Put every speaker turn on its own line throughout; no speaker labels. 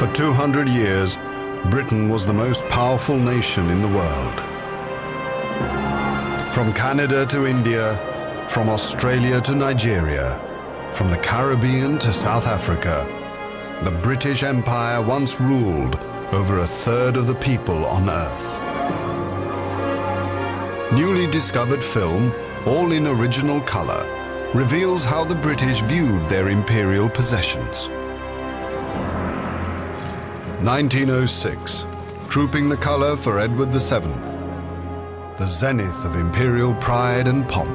For 200 years, Britain was the most powerful nation in the world. From Canada to India, from Australia to Nigeria, from the Caribbean to South Africa, the British Empire once ruled over a third of the people on Earth. Newly discovered film, all in original color, reveals how the British viewed their imperial possessions. 1906, trooping the color for Edward VII, the zenith of imperial pride and pomp.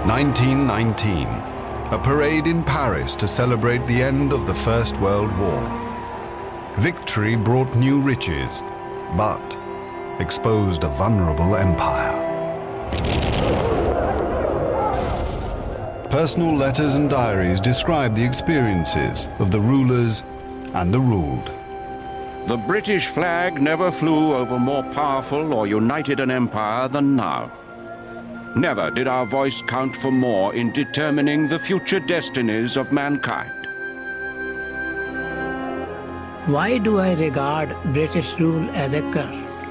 1919, a parade in Paris to celebrate the end of the First World War. Victory brought new riches, but exposed a vulnerable empire. Personal letters and diaries describe the experiences of the rulers and the ruled.
The British flag never flew over more powerful or united an empire than now. Never did our voice count for more in determining the future destinies of mankind.
Why do I regard British rule as a curse?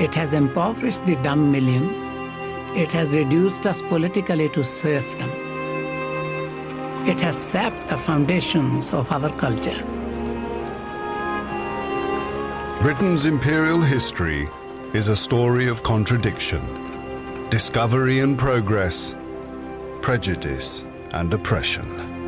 It has impoverished the dumb millions. It has reduced us politically to serfdom. It has sapped the foundations of our culture.
Britain's imperial history is a story of contradiction, discovery and progress, prejudice and oppression.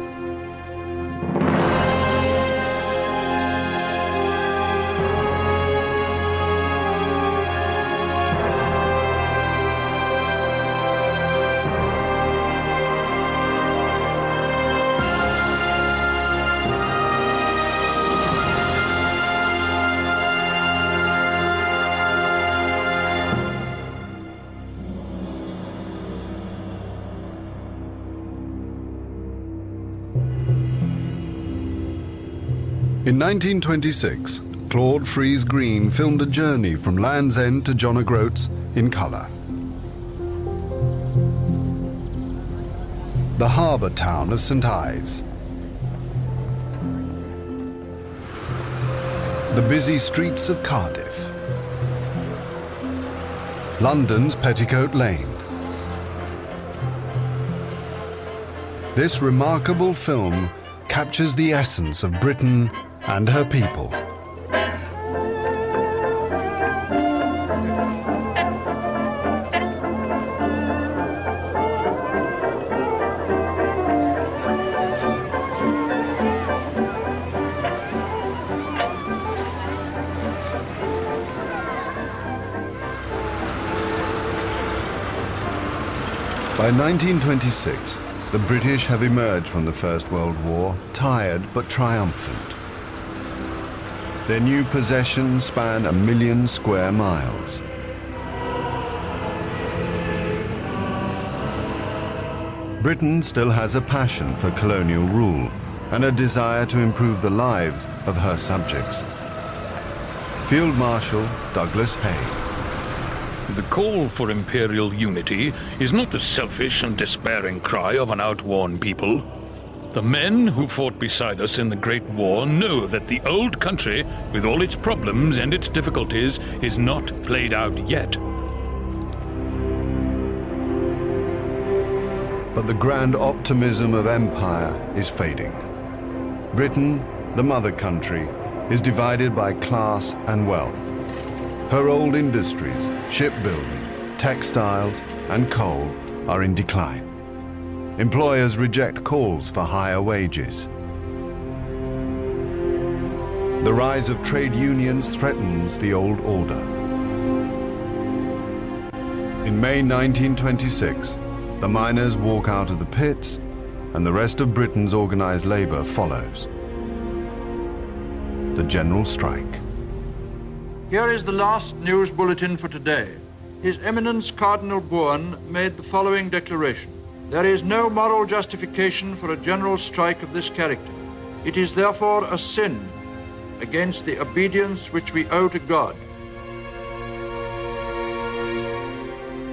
In 1926, Claude Frees Green filmed a journey from Land's End to John O'Groats in colour. The harbour town of St Ives. The busy streets of Cardiff. London's Petticoat Lane. This remarkable film captures the essence of Britain and her people. By 1926, the British have emerged from the First World War, tired but triumphant. Their new possessions span 1 million square miles. Britain still has a passion for colonial rule and a desire to improve the lives of her subjects. Field Marshal Douglas Haig.
The call for imperial unity is not the selfish and despairing cry of an outworn people. The men who fought beside us in the Great War know that the old country, with all its problems and its difficulties, is not played out yet.
But the grand optimism of empire is fading. Britain, the mother country, is divided by class and wealth. Her old industries, shipbuilding, textiles and coal are in decline. Employers reject calls for higher wages. The rise of trade unions threatens the old order. In May 1926, the miners walk out of the pits and the rest of Britain's organized labor follows. The general strike.
Here is the last news bulletin for today. His Eminence Cardinal Bourne made the following declaration. There is no moral justification for a general strike of this character. It is therefore a sin against the obedience which we owe to God.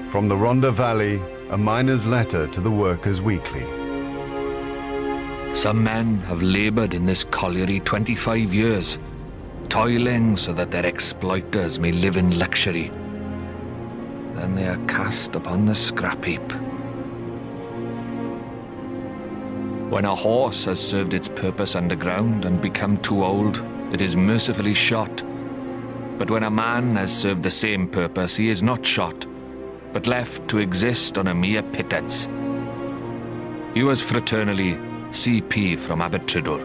From the Rhondda Valley, a miner's letter to the Workers' Weekly.
Some men have laboured in this colliery 25 years, toiling so that their exploiters may live in luxury. Then they are cast upon the scrap heap. When a horse has served its purpose underground and become too old, it is mercifully shot. But when a man has served the same purpose, he is not shot, but left to exist on a mere pittance. He was fraternally CP from Abertrydur.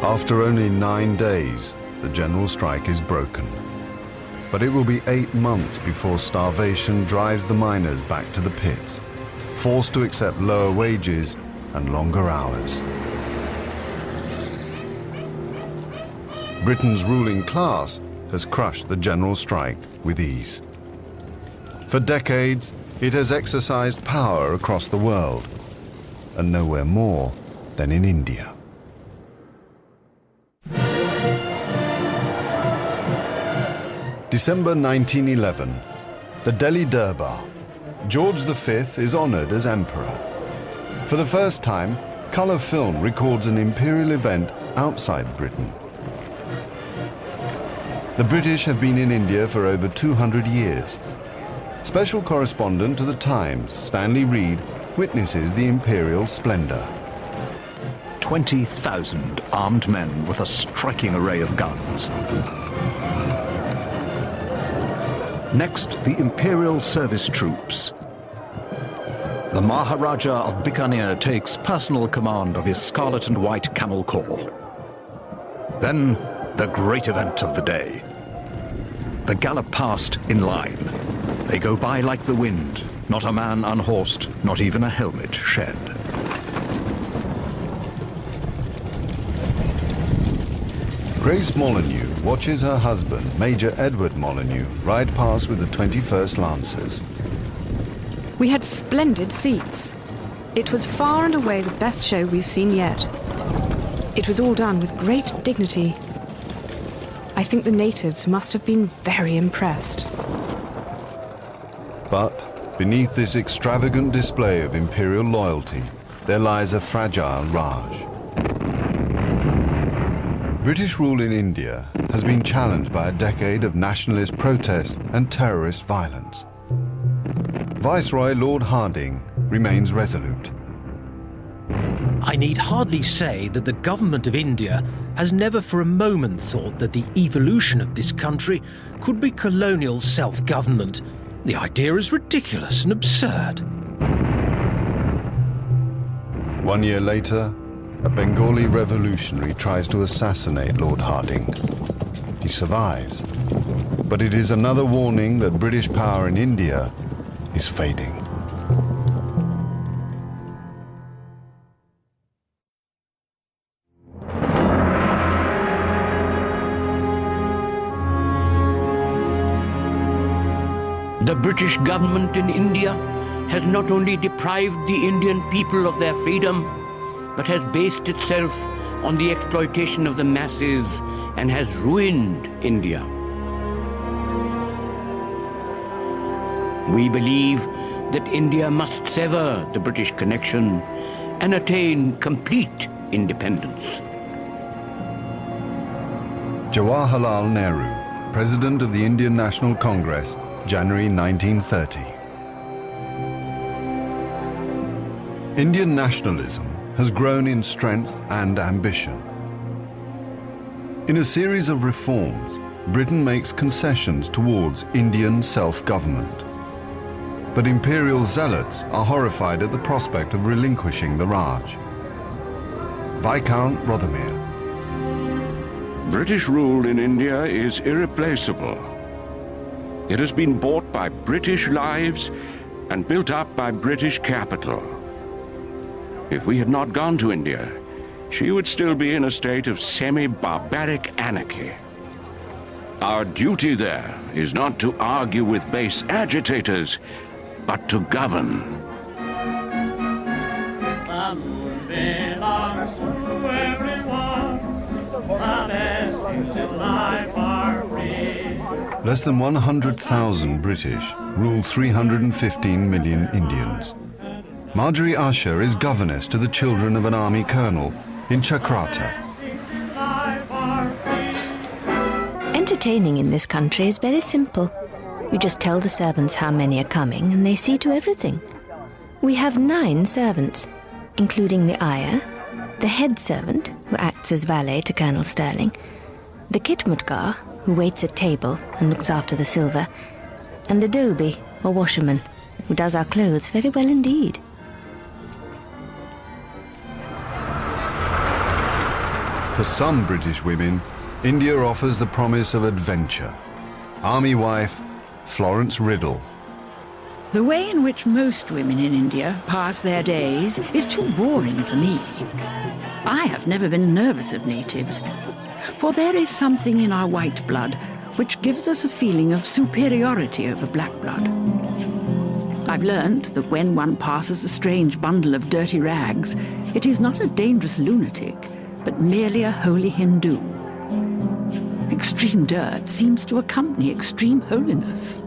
After only 9 days, the general strike is broken. But it will be 8 months before starvation drives the miners back to the pits, forced to accept lower wages and longer hours. Britain's ruling class has crushed the general strike with ease. For decades, it has exercised power across the world, and nowhere more than in India. December 1911, the Delhi Durbar. George V is honoured as emperor. For the first time, colour film records an imperial event outside Britain. The British have been in India for over 200 years. Special correspondent to The Times, Stanley Reed, witnesses the imperial splendour.
20,000 armed men with a striking array of guns. Next, the Imperial Service Troops. The Maharaja of Bikaner takes personal command of his scarlet and white camel corps. Then, the great event of the day. The gallop past in line. They go by like the wind, not a man unhorsed, not even a helmet shed.
Grace Molyneux watches her husband, Major Edward Molyneux, ride past with the 21st Lancers.
We had splendid seats. It was far and away the best show we've seen yet. It was all done with great dignity. I think the natives must have been very impressed.
But beneath this extravagant display of imperial loyalty, there lies a fragile Raj. British rule in India has been challenged by a decade of nationalist protest and terrorist violence. Viceroy Lord Hardinge remains resolute.
I need hardly say that the government of India has never for a moment thought that the evolution of this country could be colonial self-government. The idea is ridiculous and absurd.
1 year later, a Bengali revolutionary tries to assassinate Lord Hardinge. He survives, but it is another warning that British power in India is fading.
The British government in India has not only deprived the Indian people of their freedom, but has based itself on the exploitation of the masses and has ruined India. We believe that India must sever the British connection and attain complete independence.
Jawaharlal Nehru, President of the Indian National Congress, January 1930. Indian nationalism has grown in strength and ambition. In a series of reforms, Britain makes concessions towards Indian self-government. But imperial zealots are horrified at the prospect of relinquishing the Raj. Viscount Rothermere.
British rule in India is irreplaceable. It has been bought by British lives and built up by British capital. If we had not gone to India, she would still be in a state of semi-barbaric anarchy. Our duty there is not to argue with base agitators, but to govern.
The moon belongs to everyone. The best things in life are free.
less than 100,000 British rule 315 million Indians. Marjorie Usher is governess to the children of an army colonel in Chakrata.
Entertaining in this country is very simple. You just tell the servants how many are coming and they see to everything. We have 9 servants, including the ayah, the head servant, who acts as valet to Colonel Sterling, the khitmutgar, who waits at table and looks after the silver, and the dhobi, or washerman, who does our clothes very well indeed.
For some British women, India offers the promise of adventure. Army wife Florence Riddle.
The way in which most women in India pass their days is too boring for me. I have never been nervous of natives, for there is something in our white blood which gives us a feeling of superiority over black blood. I've learned that when one passes a strange bundle of dirty rags, it is not a dangerous lunatic, but merely a holy Hindu. Extreme dirt seems to accompany extreme holiness.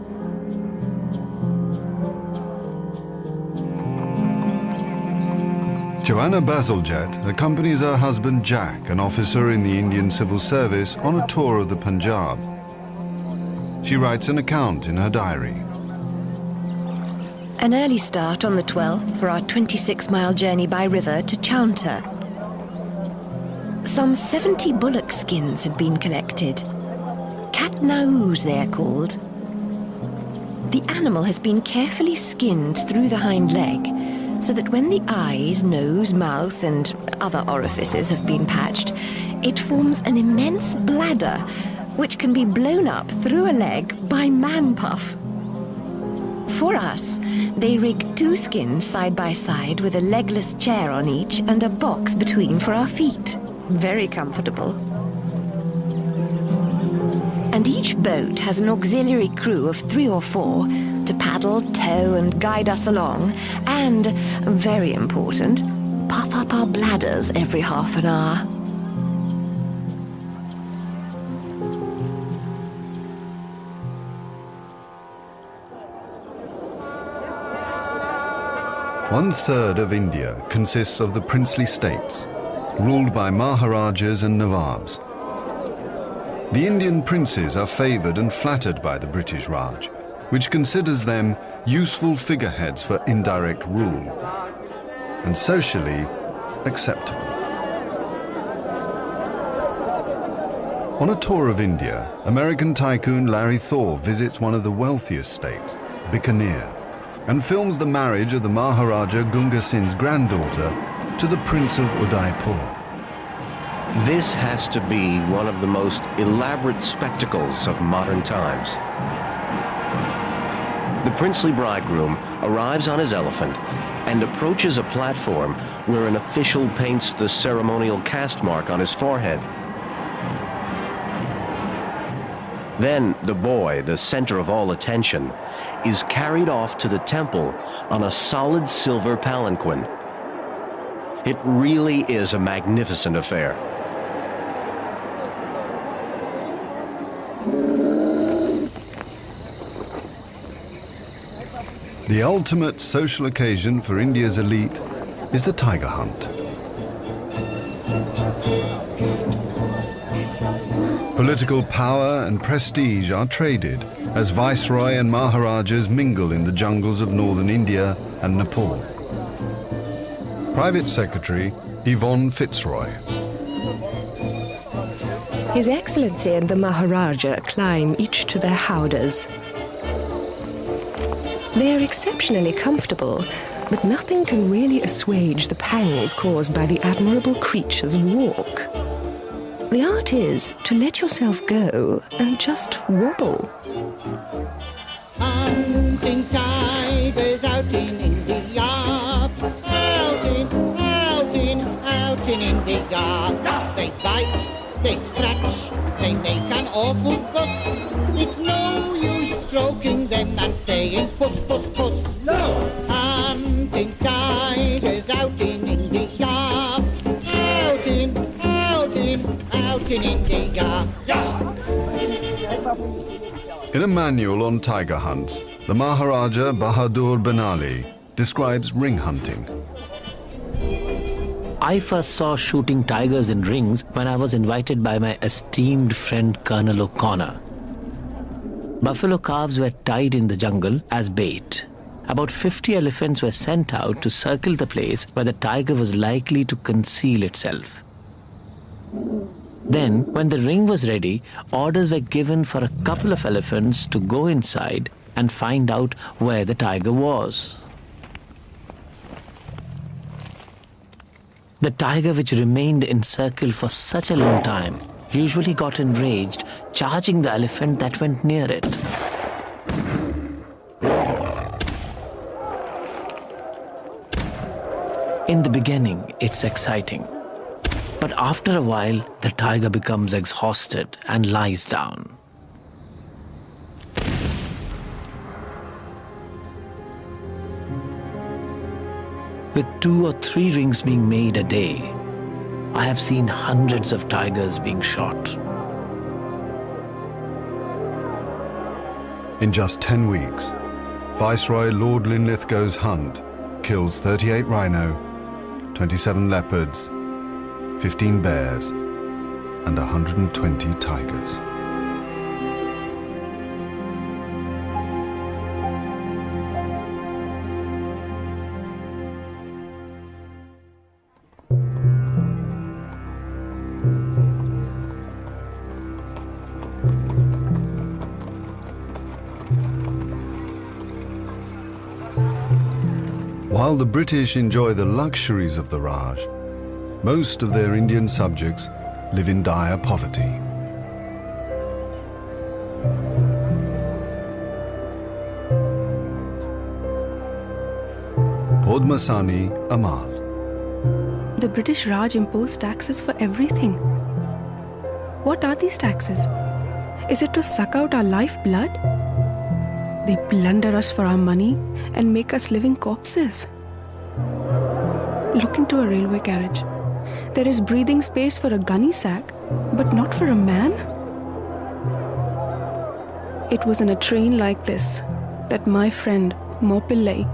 Joanna Bazalgette accompanies her husband Jack, an officer in the Indian Civil Service, on a tour of the Punjab. She writes an account in her diary.
An early start on the 12th for our 26-mile journey by river to Chaunta. Some 70 bullock skins had been collected. Katnaus, they are called. The animal has been carefully skinned through the hind leg, so that when the eyes, nose, mouth, and other orifices have been patched, it forms an immense bladder, which can be blown up through a leg by man-puff. For us, they rig 2 skins side by side with a legless chair on each and a box between for our feet. Very comfortable. And each boat has an auxiliary crew of 3 or 4 to paddle, tow, and guide us along, and, very important, puff up our bladders every half an hour.
One-third of India consists of the princely states, ruled by Maharajas and Nawabs. The Indian princes are favoured and flattered by the British Raj, which considers them useful figureheads for indirect rule, and socially acceptable. On a tour of India, American tycoon Larry Thor visits one of the wealthiest states, Bikaner, and films the marriage of the Maharaja Gunga Singh's granddaughter to the Prince of Udaipur.
This has to be one of the most elaborate spectacles of modern times. The princely bridegroom arrives on his elephant and approaches a platform where an official paints the ceremonial caste mark on his forehead. Then the boy, the center of all attention, is carried off to the temple on a solid silver palanquin. It really is a magnificent affair.
The ultimate social occasion for India's elite is the tiger hunt. Political power and prestige are traded as Viceroy and Maharajas mingle in the jungles of northern India and Nepal. Private Secretary Yvonne Fitzroy.
His Excellency and the Maharaja climb each to their howdahs. They are exceptionally comfortable, but nothing can really assuage the pangs caused by the admirable creature's walk. The art is to let yourself go and just wobble.
Hunting tigers out in India, out in India. They bite, they scratch, they make an awful fuss. It's no use stroking them and saying puss, puss, puss. No! Hunting tigers out in India, out in India. Yeah.
In a manual on tiger hunts, the Maharaja Bahadur Benali describes ring hunting.
I first saw shooting tigers in rings when I was invited by my esteemed friend Colonel O'Connor. Buffalo calves were tied in the jungle as bait. About 50 elephants were sent out to circle the place where the tiger was likely to conceal itself. Then, when the ring was ready, orders were given for a couple of elephants to go inside and find out where the tiger was. The tiger, which remained encircled for such a long time, usually got enraged, charging the elephant that went near it. In the beginning, it's exciting. But after a while, the tiger becomes exhausted and lies down. With 2 or 3 rings being made a day, I have seen hundreds of tigers being shot.
In just 10 weeks, Viceroy Lord Linlithgow's hunt kills 38 rhino, 27 leopards, 15 bears, and 120 tigers. While the British enjoy the luxuries of the Raj, most of their Indian subjects live in dire poverty. Padmasani Amal.
The British Raj imposed taxes for everything. What are these taxes? Is it to suck out our lifeblood? They plunder us for our money and make us living corpses. Look into a railway carriage. There is breathing space for a gunny sack, but not for a man. It was in a train like this that my friend Mopillai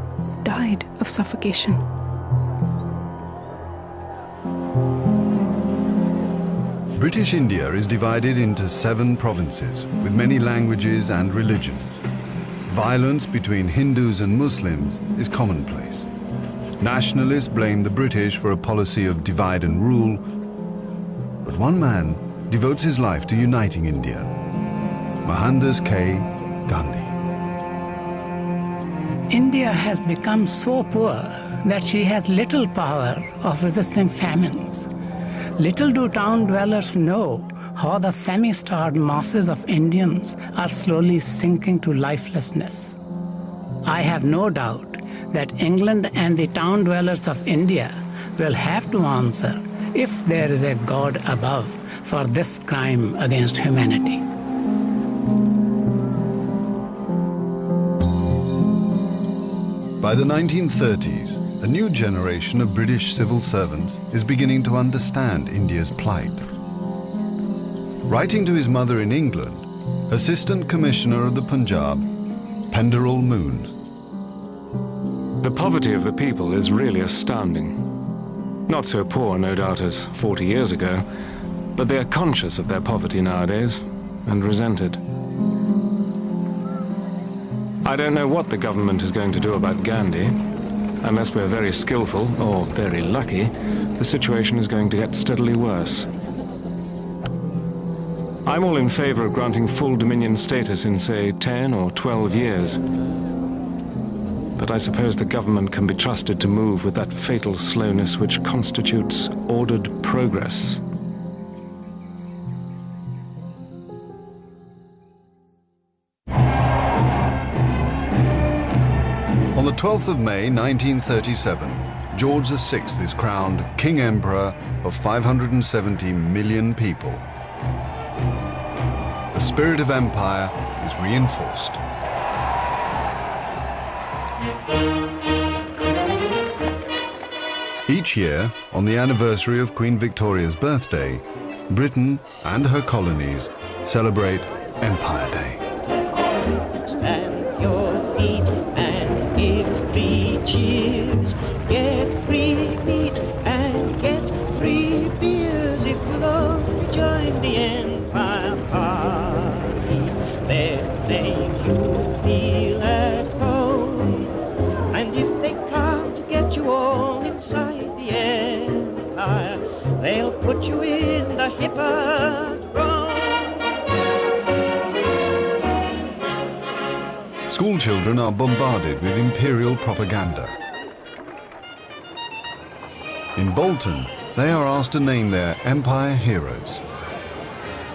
died of suffocation.
British India is divided into 7 provinces with many languages and religions. Violence between Hindus and Muslims is commonplace. Nationalists blame the British for a policy of divide and rule, but one man devotes his life to uniting India, Mohandas K. Gandhi.
India has become so poor that she has little power of resisting famines. Little do town dwellers know how the semi-starved masses of Indians are slowly sinking to lifelessness. I have no doubt that England and the town dwellers of India will have to answer if there is a God above for this crime against humanity.
By the 1930s, a new generation of British civil servants is beginning to understand India's plight. Writing to his mother in England, Assistant Commissioner of the Punjab, Penderell Moon.
The poverty of the people is really astounding. Not so poor, no doubt, as 40 years ago, but they are conscious of their poverty nowadays and resent it. I don't know what the government is going to do about Gandhi. Unless we're very skillful, or very lucky, the situation is going to get steadily worse. I'm all in favor of granting full dominion status in, say, 10 or 12 years. But I suppose the government can be trusted to move with that fatal slowness which constitutes ordered progress.
On the 12th of May 1937, George VI is crowned King Emperor of 570 million people. The spirit of empire is reinforced. Each year, on the anniversary of Queen Victoria's birthday, Britain and her colonies celebrate Empire Day.
the Empire Party. Best make you feel at home. And if they can't get you all inside the Empire, they'll put you in the Hippodrome.
School children are bombarded with imperial propaganda. In Bolton, they are asked to name their empire heroes.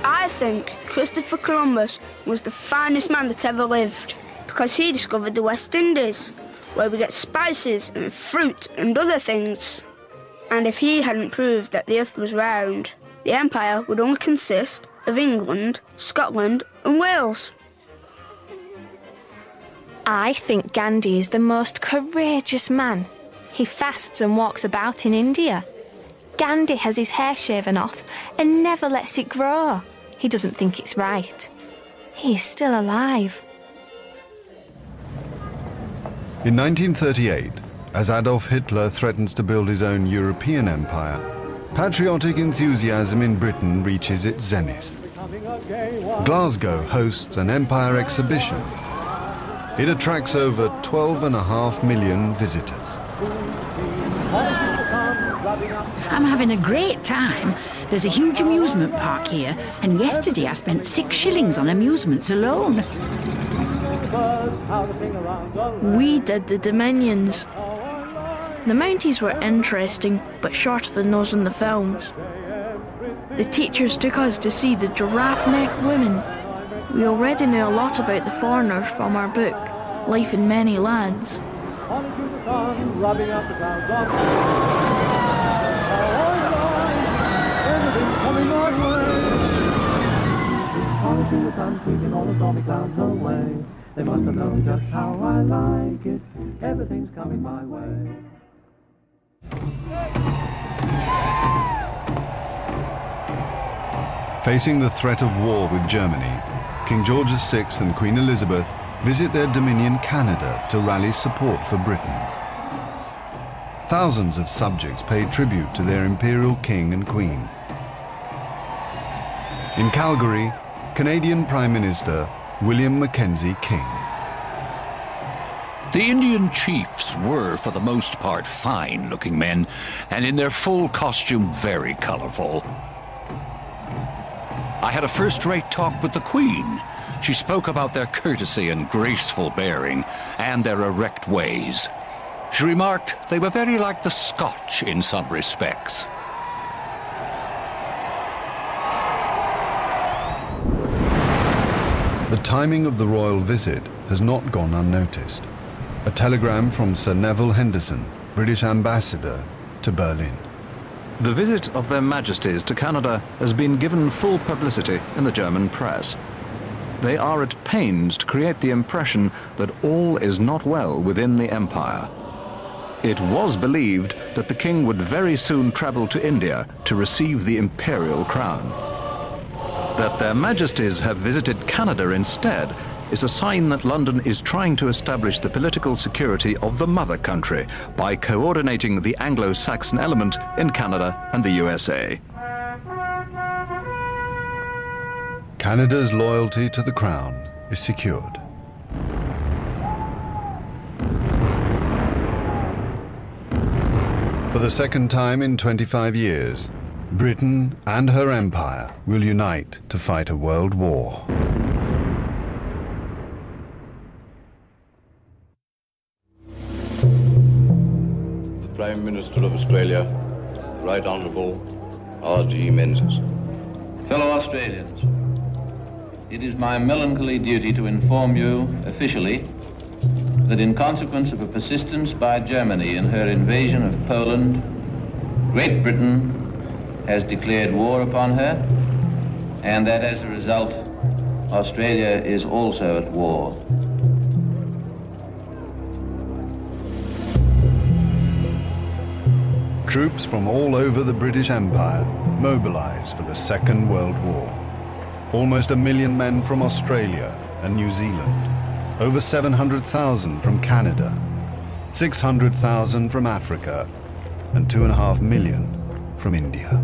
I think Christopher Columbus was the finest man that ever lived because he discovered the West Indies, where we get spices and fruit and other things. And if he hadn't proved that the earth was round, the empire would only consist of England, Scotland and Wales.
I think Gandhi is the most courageous man. He fasts and walks about in India. Gandhi has his hair shaven off and never lets it grow. He doesn't think it's right. He is still alive.
In 1938, as Adolf Hitler threatens to build his own European empire, patriotic enthusiasm in Britain reaches its zenith. Glasgow hosts an empire exhibition. It attracts over 12.5 million visitors.
I'm having a great time. There's a huge amusement park here, and yesterday I spent 6 shillings on amusements alone.
We did the Dominions. The Mounties were interesting, but shorter than those in the films. The teachers took us to see the giraffe-necked women. We already knew a lot about the foreigners from our book, Life in Many Lands.
They must have known just how I like it. Everything's coming my way.
Facing the threat of war with Germany, King George VI and Queen Elizabeth visit their dominion Canada to rally support for Britain. Thousands of subjects pay tribute to their imperial king and queen. In Calgary, Canadian Prime Minister William Mackenzie King.
The Indian chiefs were, for the most part, fine-looking men, and in their full costume, very colourful. I had a first-rate talk with the Queen. She spoke about their courtesy and graceful bearing, and their erect ways. She remarked they were very like the Scotch in some respects.
The timing of the royal visit has not gone unnoticed. A telegram from Sir Neville Henderson, British ambassador to Berlin.
The visit of their Majesties to Canada has been given full publicity in the German press. They are at pains to create the impression that all is not well within the empire. It was believed that the king would very soon travel to India to receive the imperial crown. That their Majesties have visited Canada instead is a sign that London is trying to establish the political security of the mother country by coordinating the Anglo-Saxon element in Canada and the USA.
Canada's loyalty to the crown is secured. For the second time in 25 years, Britain and her empire will unite to fight a world war.
The Prime Minister of Australia, Right Honourable R.G. Menzies.
Fellow Australians, it is my melancholy duty to inform you officially that in consequence of a persistence by Germany in her invasion of Poland, Great Britain has declared war upon her, and that as a result, Australia is also at war.
Troops from all over the British Empire mobilize for the Second World War. Almost 1 million men from Australia and New Zealand, over 700,000 from Canada, 600,000 from Africa, and 2.5 million from India.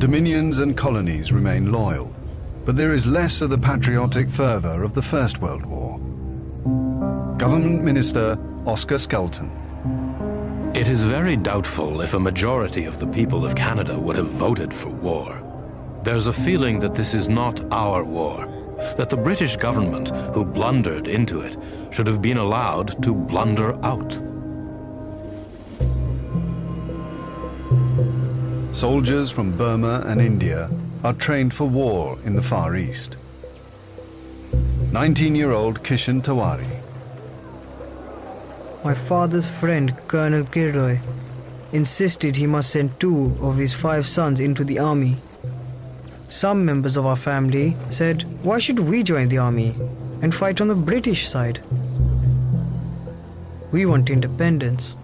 dominions and colonies remain loyal, but there is less of the patriotic fervour of the First World War. Government Minister Oscar Skelton.
It is very doubtful if a majority of the people of Canada would have voted for war. There's a feeling that this is not our war, that the British government, who blundered into it, should have been allowed to blunder out.
Soldiers from Burma and India are trained for war in the Far East. 19-year-old Kishan Tawari.
My father's friend, Colonel Kilroy, insisted he must send 2 of his 5 sons into the army. Some members of our family said, why should we join the army and fight on the British side? We want independence.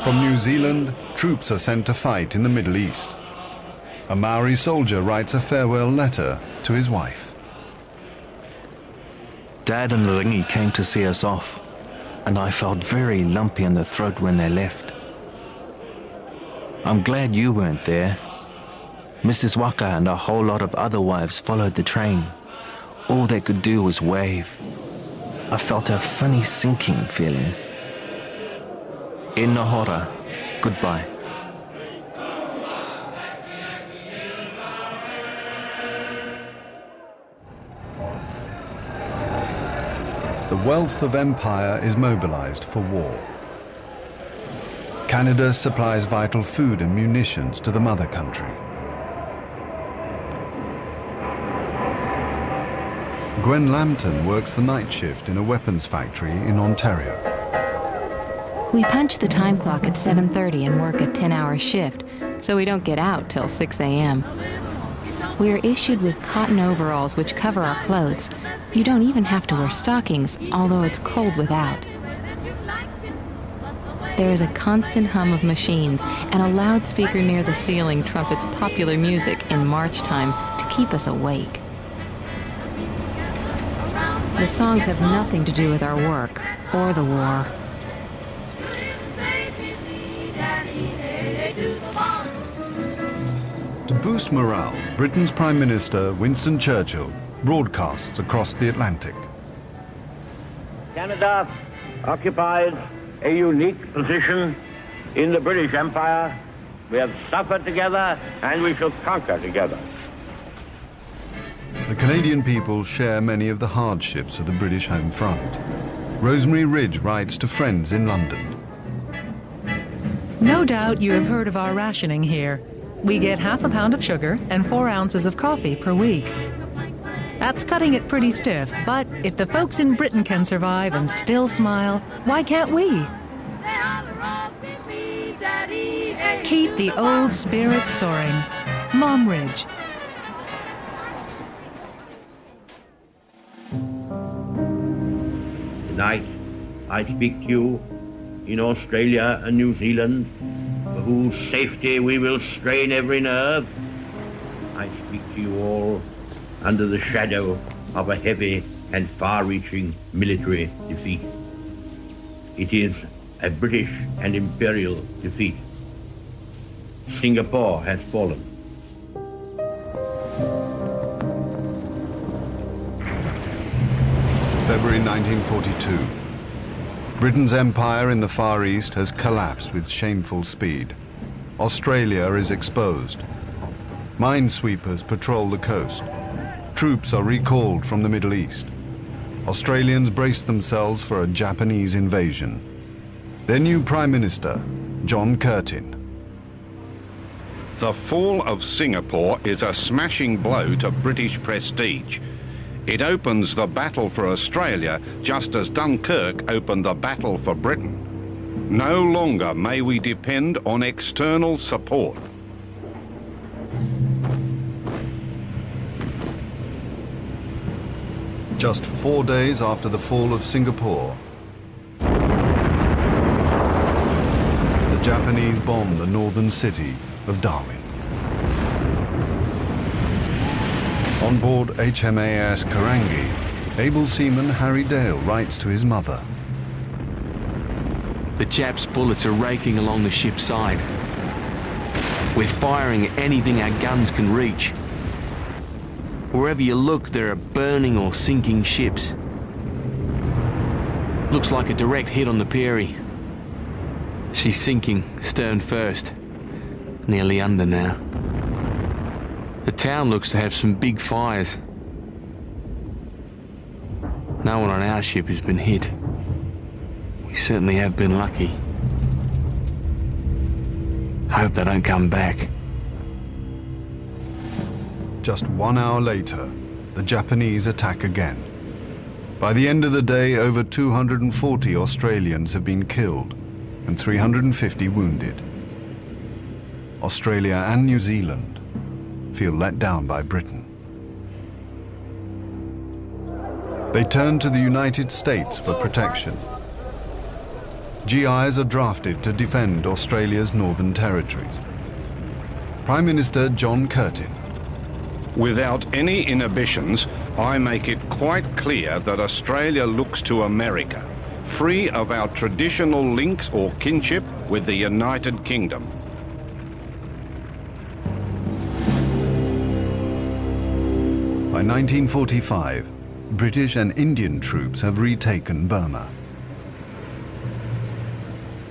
From New Zealand, troops are sent to fight in the Middle East. A Maori soldier writes a farewell letter to his wife.
Dad and Ringi came to see us off, and I felt very lumpy in the throat when they left. I'm glad you weren't there. Mrs. Waka and a whole lot of other wives followed the train. All they could do was wave. I felt a funny sinking feeling. E nahora, goodbye.
The wealth of empire is mobilized for war. Canada supplies vital food and munitions to the mother country. Gwen Lambton works the night shift in a weapons factory in Ontario.
We punch the time clock at 7:30 and work a 10-hour shift, so we don't get out till 6 a.m. We are issued with cotton overalls which cover our clothes. You don't even have to wear stockings, although it's cold without. There is a constant hum of machines, and a loudspeaker near the ceiling trumpets popular music in march time to keep us awake. The songs have nothing to do with our work or the war.
To boost morale, Britain's Prime Minister Winston Churchill broadcasts across the Atlantic.
Canada occupies a unique position in the British Empire. We have suffered together and we shall conquer together.
The Canadian people share many of the hardships of the British home front. Rosemary Ridge writes to friends in London.
No doubt you have heard of our rationing here. We get half a pound of sugar and 4 ounces of coffee per week. That's cutting it pretty stiff, but if the folks in Britain can survive and still smile, why can't we? Keep the old spirit soaring. Mom Ridge.
Tonight, I speak to you in Australia and New Zealand, for whose safety we will strain every nerve. I speak to you all under the shadow of a heavy and far-reaching military defeat. It is a British and imperial defeat. Singapore has fallen.
February 1942. Britain's empire in the Far East has collapsed with shameful speed. Australia is exposed. Minesweepers patrol the coast. Troops are recalled from the Middle East. Australians brace themselves for a Japanese invasion. Their new Prime Minister, John Curtin.
The fall of Singapore is a smashing blow to British prestige. It opens the battle for Australia just as Dunkirk opened the battle for Britain. No longer may we depend on external support.
Just 4 days after the fall of Singapore, the Japanese bombed the northern city of Darwin. On board HMAS Karangi, able seaman Harry Dale writes to his mother.
The Japs' bullets are raking along the ship's side. We're firing at anything our guns can reach. Wherever you look, there are burning or sinking ships. Looks like a direct hit on the Peary. She's sinking, stern first. Nearly under now. The town looks to have some big fires. No one on our ship has been hit. We certainly have been lucky. Hope they don't come back.
Just 1 hour later, the Japanese attack again. By the end of the day, over 240 Australians have been killed and 350 wounded. Australia and New Zealand feel let down by Britain. They turn to the United States for protection. GIs are drafted to defend Australia's northern territories. Prime Minister John Curtin.
Without any inhibitions, I make it quite clear that Australia looks to America, free of our traditional links or kinship with the United Kingdom.
By 1945, British and Indian troops have retaken Burma.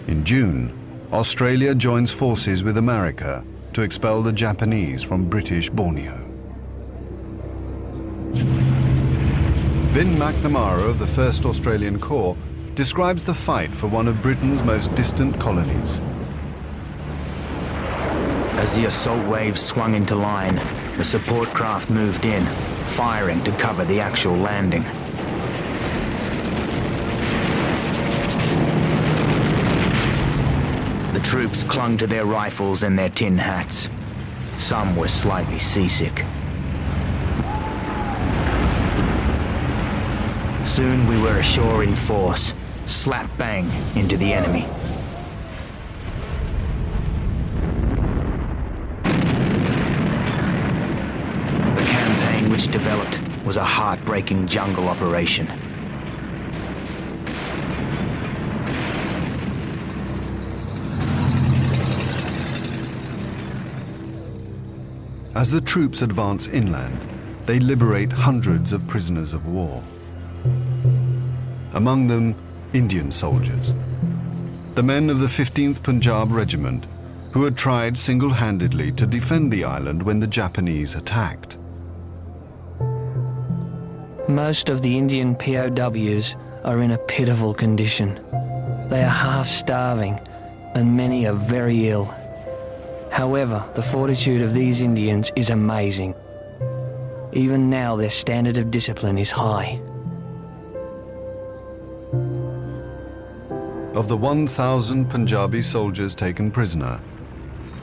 In June, Australia joins forces with America to expel the Japanese from British Borneo. Vin McNamara of the 1st Australian Corps describes the fight for one of Britain's most distant colonies.
As the assault waves swung into line, the support craft moved in, firing to cover the actual landing. The troops clung to their rifles and their tin hats. Some were slightly seasick. Soon we were ashore in force, slap bang into the enemy. The campaign which developed was a heartbreaking jungle operation.
As the troops advance inland, they liberate hundreds of prisoners of war. Among them, Indian soldiers. The men of the 15th Punjab Regiment, who had tried single-handedly to defend the island when the Japanese attacked.
Most of the Indian POWs are in a pitiful condition. They are half-starving, and many are very ill. However, the fortitude of these Indians is amazing. Even now, their standard of discipline is high.
Of the 1,000 Punjabi soldiers taken prisoner,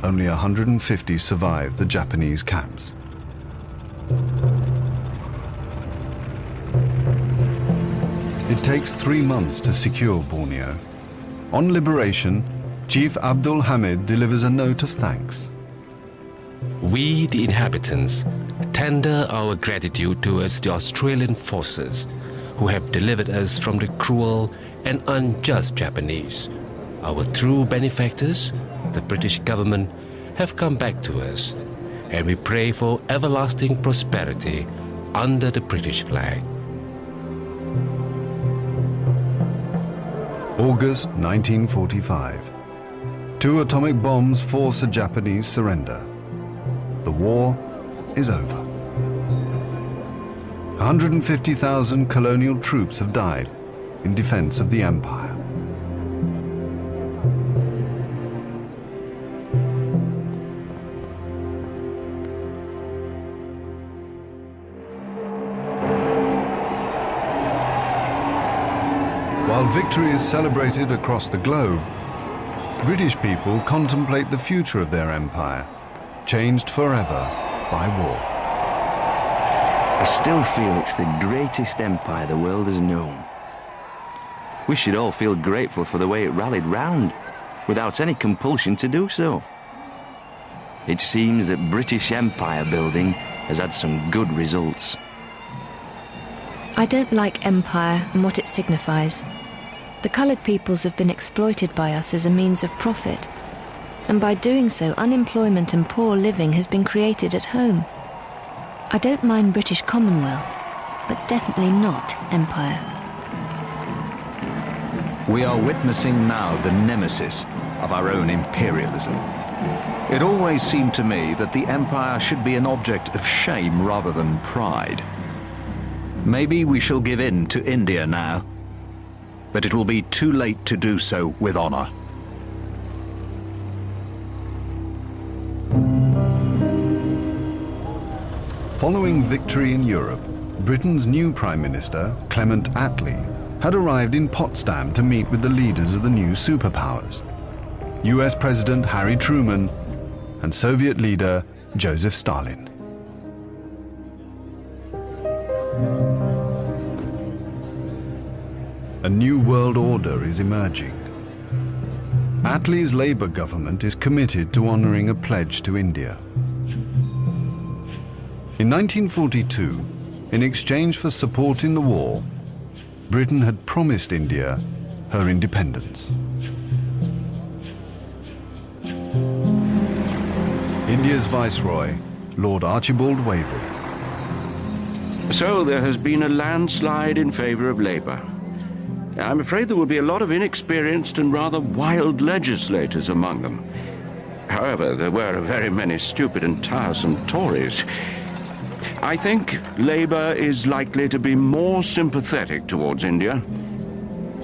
only 150 survived the Japanese camps. It takes 3 months to secure Borneo. On liberation, Chief Abdul Hamid delivers a note of thanks.
We, the inhabitants, tender our gratitude towards the Australian forces who have delivered us from the cruel and unjust Japanese. Our true benefactors, the British government, have come back to us, and we pray for everlasting prosperity under the British flag.
August 1945. 2 atomic bombs force a Japanese surrender. The war is over. 150,000 colonial troops have died in defense of the empire. While victory is celebrated across the globe, British people contemplate the future of their empire, changed forever by war.
I still feel it's the greatest empire the world has known. We should all feel grateful for the way it rallied round, without any compulsion to do so. It seems that British empire building
has had some good results.
I don't like empire and what it signifies. The coloured peoples have been exploited by us as a means of profit, and by doing so, unemployment and poor living has been created at home. I don't mind British Commonwealth, but definitely not empire.
We are witnessing now the nemesis of our own imperialism. It always seemed to me that the empire should be an object of shame rather than pride. Maybe we shall give in to India now, but it will be too late to do so with honor.
Following victory in Europe, Britain's new Prime Minister, Clement Attlee, had arrived in Potsdam to meet with the leaders of the new superpowers, US President Harry Truman and Soviet leader Joseph Stalin. A new world order is emerging. Attlee's Labour government is committed to honouring a pledge to India. In 1942, in exchange for support in the war, Britain had promised India her independence. India's Viceroy, Lord Archibald Wavell.
So there has been a landslide in favour of Labour. I'm afraid there will be a lot of inexperienced and rather wild legislators among them. However, there were very many stupid and tiresome Tories. I think Labour is likely to be more sympathetic towards India,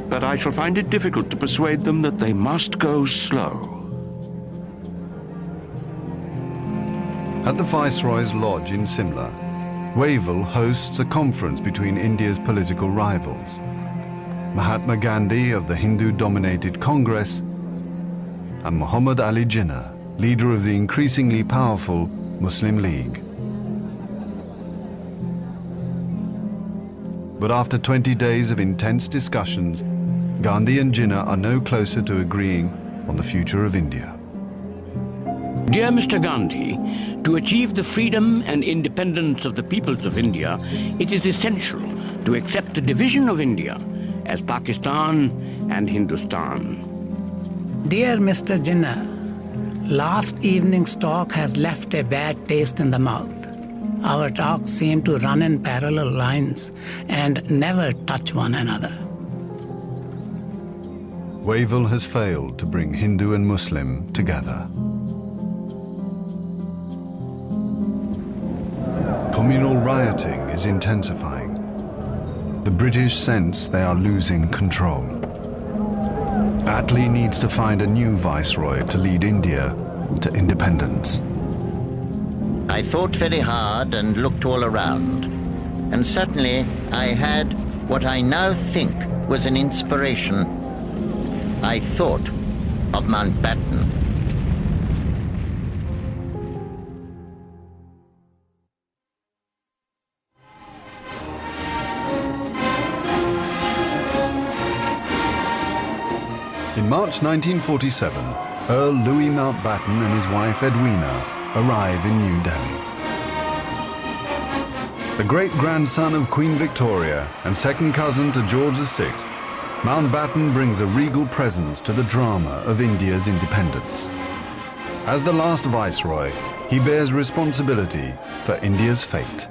but I shall find it difficult to persuade them that they must go slow.
At the Viceroy's lodge in Simla, Wavell hosts a conference between India's political rivals, Mahatma Gandhi of the Hindu-dominated Congress and Muhammad Ali Jinnah, leader of the increasingly powerful Muslim League. But after 20 days of intense discussions, Gandhi and Jinnah are no closer to agreeing on the future of India.
Dear Mr. Gandhi, to achieve the freedom and independence of the peoples of India, it is essential to accept the division of India as Pakistan and Hindustan.
Dear Mr. Jinnah, last evening's talk has left a bad taste in the mouth. Our talks seem to run in parallel lines and never touch one another.
Wavell has failed to bring Hindu and Muslim together. Communal rioting is intensifying. The British sense they are losing control. Attlee needs to find a new viceroy to lead India to independence.
I thought very hard and looked all around, and suddenly I had what I now think was an inspiration. I thought of Mountbatten.
In March 1947, Earl Louis Mountbatten and his wife Edwina arrive in New Delhi. The great-grandson of Queen Victoria and second cousin to George VI, Mountbatten brings a regal presence to the drama of India's independence. As the last viceroy, he bears responsibility for India's fate.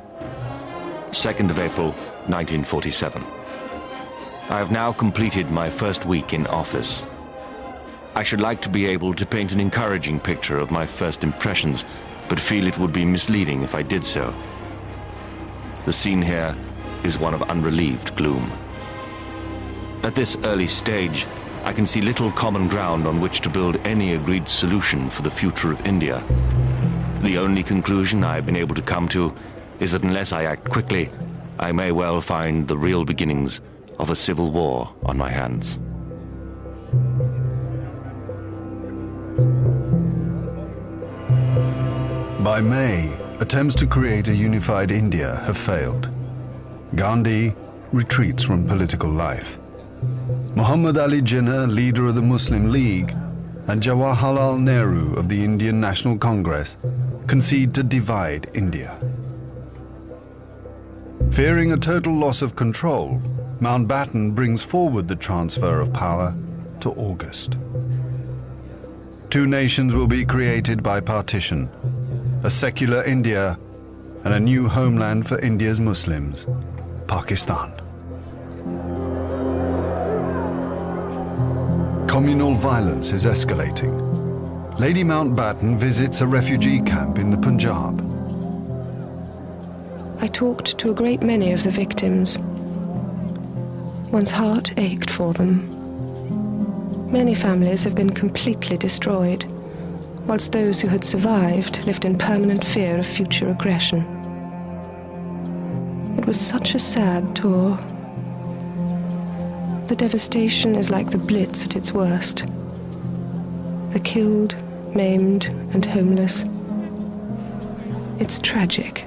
2nd of April, 1947. I have now completed my first week in office. I should like to be able to paint an encouraging picture of my first impressions, but feel it would be misleading if I did so. The scene here is one of unrelieved gloom. At this early stage, I can see little common ground on which to build any agreed solution for the future of India. The only conclusion I have been able to come to is that unless I act quickly, I may well find the real beginnings of a civil war on my hands.
By May, attempts to create a unified India have failed. Gandhi retreats from political life. Muhammad Ali Jinnah, leader of the Muslim League, and Jawaharlal Nehru of the Indian National Congress concede to divide India. Fearing a total loss of control, Mountbatten brings forward the transfer of power to August. Two nations will be created by partition, a secular India and a new homeland for India's Muslims, Pakistan. Communal violence is escalating. Lady Mountbatten visits a refugee camp in the Punjab.
I talked to a great many of the victims. One's heart ached for them. Many families have been completely destroyed, whilst those who had survived lived in permanent fear of future aggression. It was such a sad tour. The devastation is like the Blitz at its worst. The killed, maimed, and homeless. It's tragic.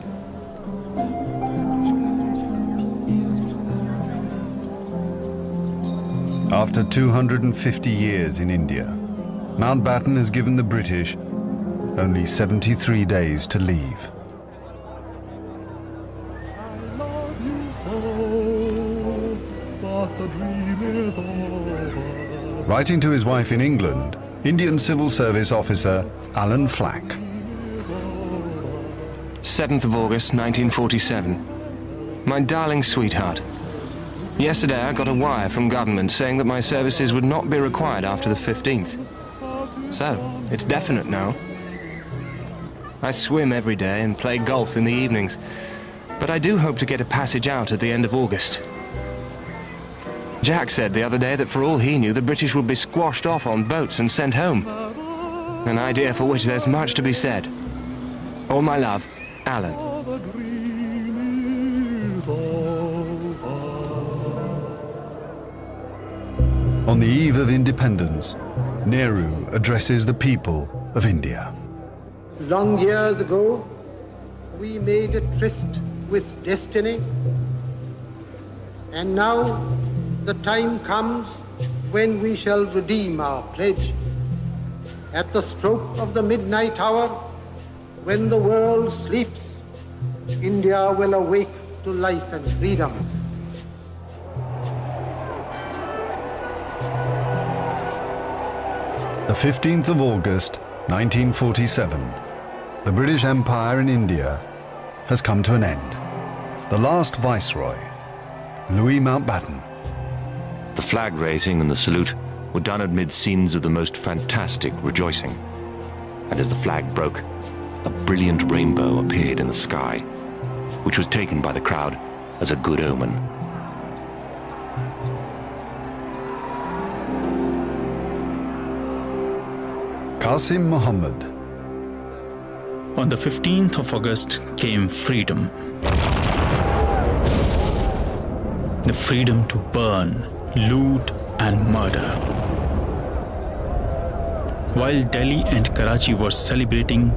After 250 years in India, Mountbatten has given the British only 73 days to leave. Writing to his wife in England, Indian Civil Service officer Alan Flack.
7th of August, 1947. My darling sweetheart. Yesterday I got a wire from government saying that my services would not be required after the 15th. So, it's definite now. I swim every day and play golf in the evenings, but I do hope to get a passage out at the end of August. Jack said the other day that for all he knew, the British would be squashed off on boats and sent home. An idea for which there's much to be said. All my love, Alan.
On the eve of independence, Nehru addresses the people of India.
Long years ago, we made a tryst with destiny, and now the time comes when we shall redeem our pledge. At the stroke of the midnight hour, when the world sleeps, India will awake to life and freedom.
The 15th of August, 1947, the British Empire in India has come to an end. The last Viceroy, Louis Mountbatten.
The flag raising and the salute were done amid scenes of the most fantastic rejoicing. And as the flag broke, a brilliant rainbow appeared in the sky, which was taken by the crowd as a good omen.
Qasim Muhammad.
On the 15th of August came freedom. The freedom to burn, loot and murder. While Delhi and Karachi were celebrating,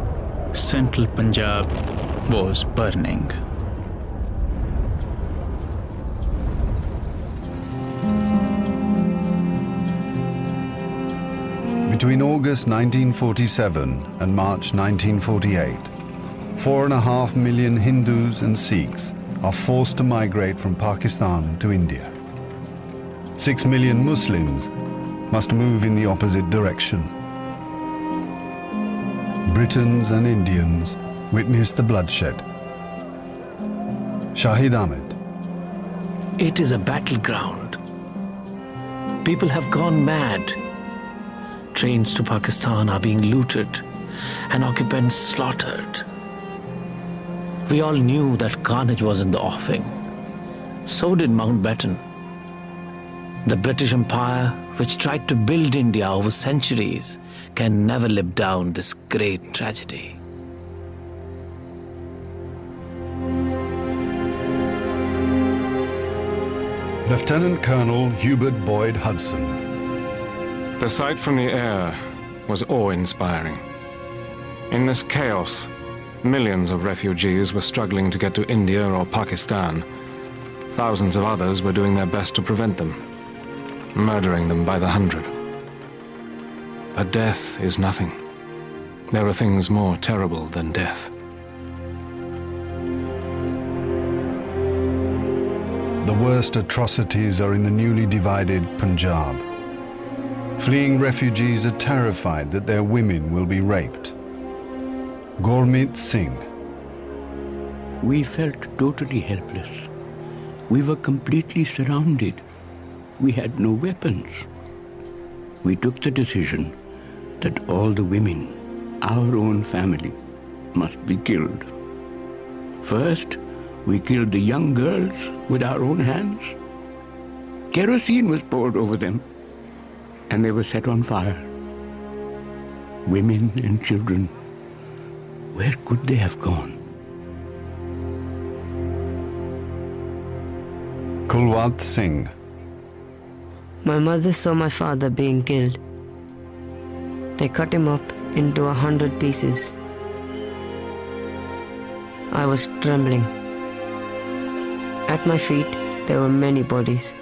central Punjab was burning.
Between August 1947 and March 1948, 4.5 million Hindus and Sikhs are forced to migrate from Pakistan to India. 6 million Muslims must move in the opposite direction. Britons and Indians witness the bloodshed. Shahid Ahmed.
It is a battleground. People have gone mad. Trains to Pakistan are being looted and occupants slaughtered. We all knew that carnage was in the offing. So did Mountbatten. The British Empire, which tried to build India over centuries, can never live down this great tragedy.
Lieutenant Colonel Hubert Boyd Hudson.
The sight from the air was awe-inspiring. In this chaos, millions of refugees were struggling to get to India or Pakistan. Thousands of others were doing their best to prevent them, murdering them by the hundred. But death is nothing. There are things more terrible than death.
the worst atrocities are in the newly divided Punjab. Fleeing refugees are terrified that their women will be raped. Gurmeet Singh.
We felt totally helpless. We were completely surrounded. We had no weapons. We took the decision that all the women, our own family, must be killed. First, we killed the young girls with our own hands. Kerosene was poured over them, and they were set on fire. Women and children, where could they have gone?
Kulwant Singh.
My mother saw my father being killed. They cut him up into 100 pieces. I was trembling. At my feet, there were many bodies.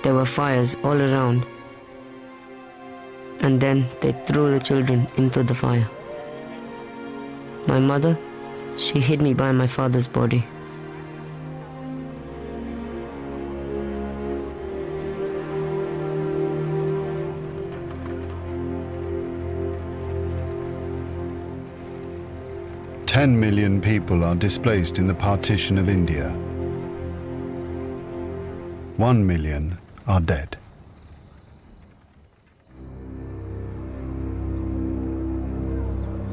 There were fires all around. And then they threw the children into the fire. My mother, she hid me by my father's body.
"10 million people are displaced in the partition of India. 1 million are dead."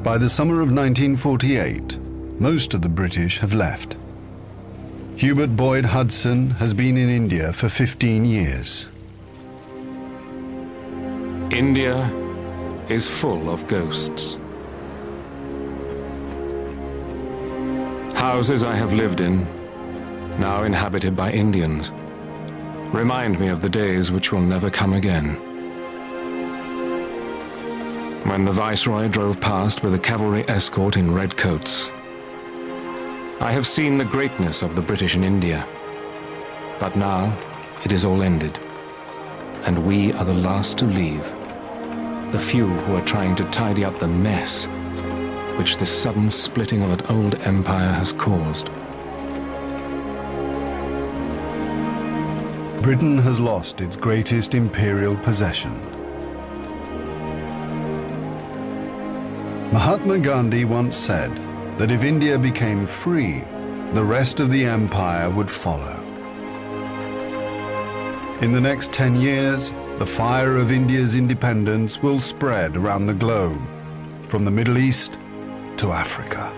By the summer of 1948, most of the British have left. Hubert Boyd Hudson has been in India for 15 years.
India is full of ghosts. Houses I have lived in, now inhabited by Indians, remind me of the days which will never come again. When the Viceroy drove past with a cavalry escort in red coats. I have seen the greatness of the British in India, but now it is all ended, and we are the last to leave, the few who are trying to tidy up the mess which this sudden splitting of an old empire has caused.
Britain has lost its greatest imperial possession. Mahatma Gandhi once said that if India became free, the rest of the empire would follow. In the next 10 years, the fire of India's independence will spread around the globe, from the Middle East to Africa.